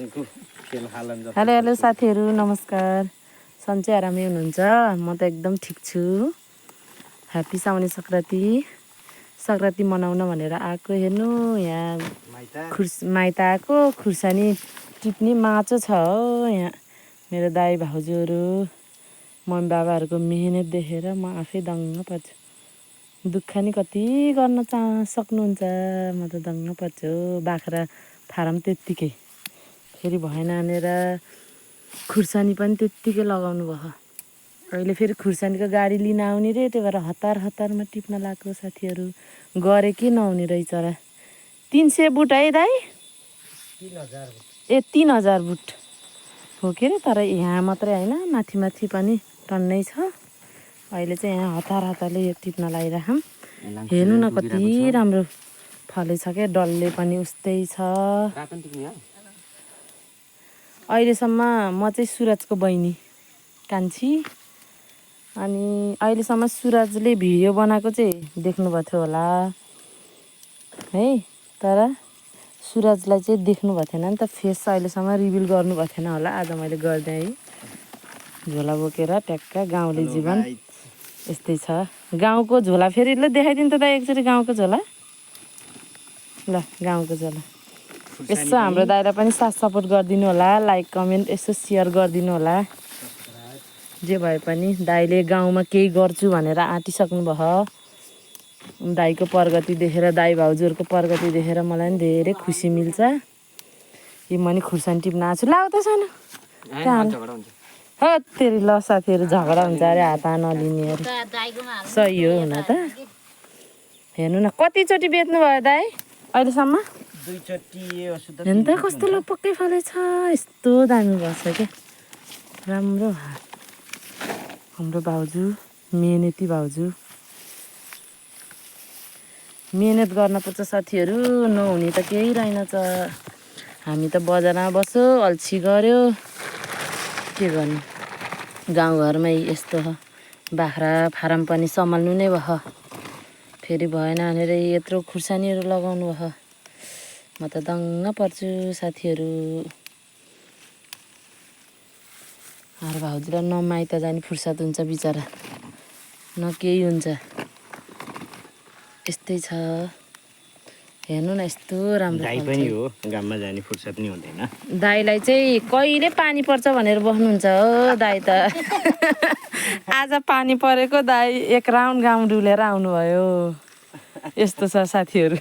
Hello hello साथीहरू नमस्कार। सन्चै आरामै हुनुहुन्छ? म त एकदम ठिक छु। ह्याप्पी साउने सङ्क्रान्ति मनाउन भनेर आएको। हेर्नु यहाँ माइत आएको खुर्सानी टिप्ने माचो छ हो। यहाँ मेरो दाइ भाउजूहरू मम्मी बाबाहरूको मेहनत देखेर म आफै दङ्ग पर्छु। दुःख नि कति गर्न सक्नुहुन्छ, म त दङ्ग पर्छु। बाख्रा फारम त्यत्तिकै फेरि भएन भनेर खुर्सानी पनि त्यत्तिकै लगाउनु भयो। अहिले फेरि खुर्सानीको गाडी लिन आउने रे, त्यही भएर हतारमा टिप्न लाग्यो साथीहरू। गरे कि नहुने रहेछ र। 300 बुट है दाइ? 3000 बुट हो के अरे। तर यहाँ मात्रै होइन, माथि पनि टन्नै छ। अहिले चाहिँ यहाँ हतारले यो टिप्न लगाइराखौँ। हेर्नु न कति राम्रो फलेछ क्या। डल्ले पनि उस्तै छ। अहिलेसम्म म चाहिँ सुरजको बहिनी कान्छी। अनि अहिलेसम्म सुरजले भिडियो बनाएको चाहिँ देख्नुभएको थियो होला है। तर सुरजलाई चाहिँ देख्नुभएको थिएन नि त। फेस अहिलेसम्म रिभिल गर्नुभएको थिएन होला। आज मैले गरिदिएँ है। झोला बोकेर ट्याक्क गाउँले जीवन यस्तै छ। गाउँको झोला फेरि ल देखाइदिनु त दाइ एकचोटि गाउँको झोला। ल गाउँको झोला यसो हाम्रो दाइलाई पनि साथ सपोर्ट गरिदिनु होला। लाइक कमेन्ट यसो सेयर गरिदिनु होला। जे भए पनि दाइले गाउँमा केही गर्छु भनेर आँटिसक्नु भयो। दाइको प्रगति देखेर, दाइ भाउजूहरूको प्रगति देखेर मलाई पनि धेरै खुसी मिल्छ। यो म नि खुर्सानी टिप्न आएको छु। लाउ त सानो हो तेरि। ल साथीहरू झगडा हुन्छ अरे, हात नलिने अरे। सही हो हुन त। हेर्नु न कतिचोटि बेच्नु भयो दाइ अहिलेसम्म? 2 चोटि। हेर्नु त कस्तो लपक्कै फलेछ। यस्तो दामी भएछ क्या। राम्रो हाम्रो भाउजू मेहनती भाउजू। मेहनत गर्न पर्छ साथीहरू, नहुने त केही रहेनछ। हामी त बजारमा बस्यो, अल्छी गऱ्यो, के गर्नु। गाउँघरमै यस्तो हो। बाख्रा फारम पनि सम्हाल्नु नै भयो। फेरि भएन भनेर यत्रो खुर्सानीहरू लगाउनु भयो। म त दङ्ग पर्छु साथीहरू। हाम्रो भाउजूलाई न माइत जाने फुर्सद हुन्छ बिचरा, न केही हुन्छ। यस्तै छ। हेर्नु न यस्तो राम्रो दाइ पनि हो, गाममा जाने फुर्सद नि हुँदैन। दाइलाई चाहिँ कहिले पानी पर्छ भनेर बस्नुहुन्छ हो दाइ त। आज पानी परेको दाइ एक राउन्ड गाउँ डुलेर आउनुभयो। यस्तो छ साथीहरू।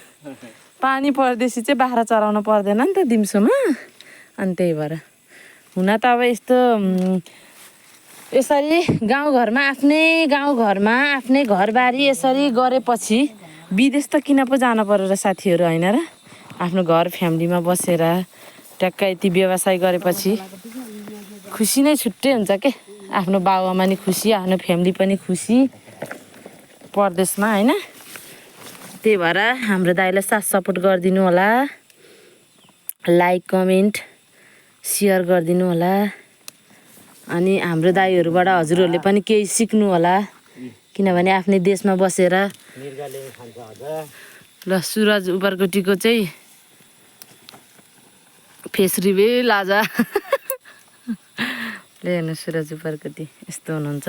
पानी पर्दैछ चाहिँ बाख्रा चराउन पर्दैन नि त दिउँसोमा। अनि त्यही भएर हुन त अब यस्तो यसरी गाउँघरमा आफ्नै घरबारी यसरी गरेपछि विदेश त किन पो जानु पर्यो र साथीहरू, होइन र? आफ्नो घर फ्यामिलीमा बसेर ट्याक्क यति व्यवसाय गरेपछि खुसी नै छुट्टै हुन्छ के। आफ्नो बाबुआमा नि खुसी, आफ्नो फ्यामिली पनि खुसी परदेशमा, होइन? त्यही भएर हाम्रो दाइलाई साथ सपोर्ट गरिदिनु होला। लाइक कमेन्ट सेयर गरिदिनु होला। अनि हाम्रो दाइहरूबाट हजुरहरूले पनि केही सिक्नु होला। किनभने आफ्नै देशमा बसेर। ल सुरज उपरकोटीको चाहिँ फेस रिभिल आज। ले हेर्नु सुरज उपरकोटी यस्तो हुनुहुन्छ।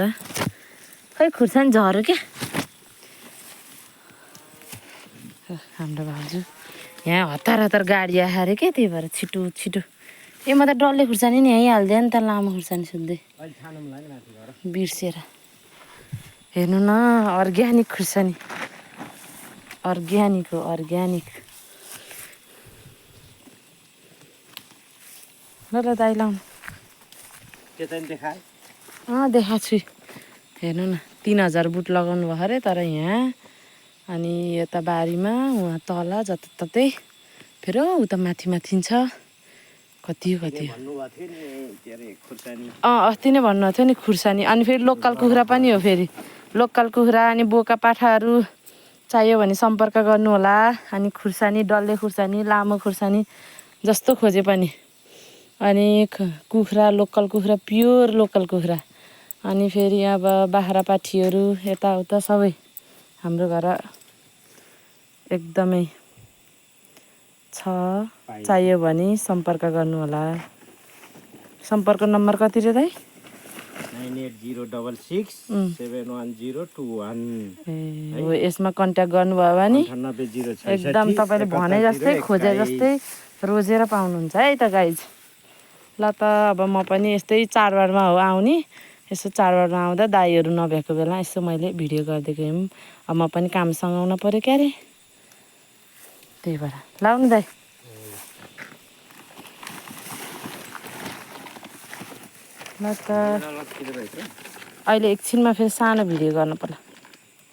खै खुर्सानी झऱ्यो क्या। हाम्रो भाउजू यहाँ हतार गाडी आयो अरे क्या। त्यही भएर छिटो ए म त डल्ले खुर्सानी नि यहीँ हालिदिएँ नि त। लामो खुर्सानी सोध्दै बिर्सेर। हेर्नु न अर्ग्यानिक खुर्सानी, अर्ग्यानिक हो अर्ग्यानिक। ल दाइ लाउनु। देखाएको छु। हेर्नु न 3000 बुट लगाउनु भयो अरे। तर यहाँ अनि यता बारीमा उहाँ तल जताततै फेरि उता माथि छ। कति अस्ति नै भन्नुभएको थियो नि खुर्सानी। अनि फेरि लोकल कुखुरा पनि हो। फेरि लोकल कुखुरा अनि बोका पाठाहरू चाहियो भने सम्पर्क गर्नु होला। अनि खुर्सानी, डल्ले खुर्सानी, लामो खुर्सानी जस्तो खोजे पनि। अनि कुखुरा लोकल कुखुरा, प्योर लोकल कुखुरा। अनि फेरि अब बाख्रा पाठीहरू यताउता सबै हाम्रो घर एकदमै चाहियो भने सम्पर्क गर्नुहोला। सम्पर्क नम्बर कति रे दाइ? 9806671021। हो यसमा कन्ट्याक्ट गर्नुभयो भने 9806 एकदम तपाईँले भने जस्तै खोजे जस्तै रोजेर पाउनुहुन्छ है त गाइज। ल त अब म पनि यस्तै चाडबाडमा हो आउने। यसो चाडबाडमा आउँदा दाईहरू नभ्याएको बेला यसो मैले भिडियो गरिदिएको हिँड। अब म पनि काम सघाउन पऱ्यो क्या रे, त्यही भएर लाउनु दाई। ल त अहिले एकछिनमा फेरि सानो भिडियो गर्नु पर्ला।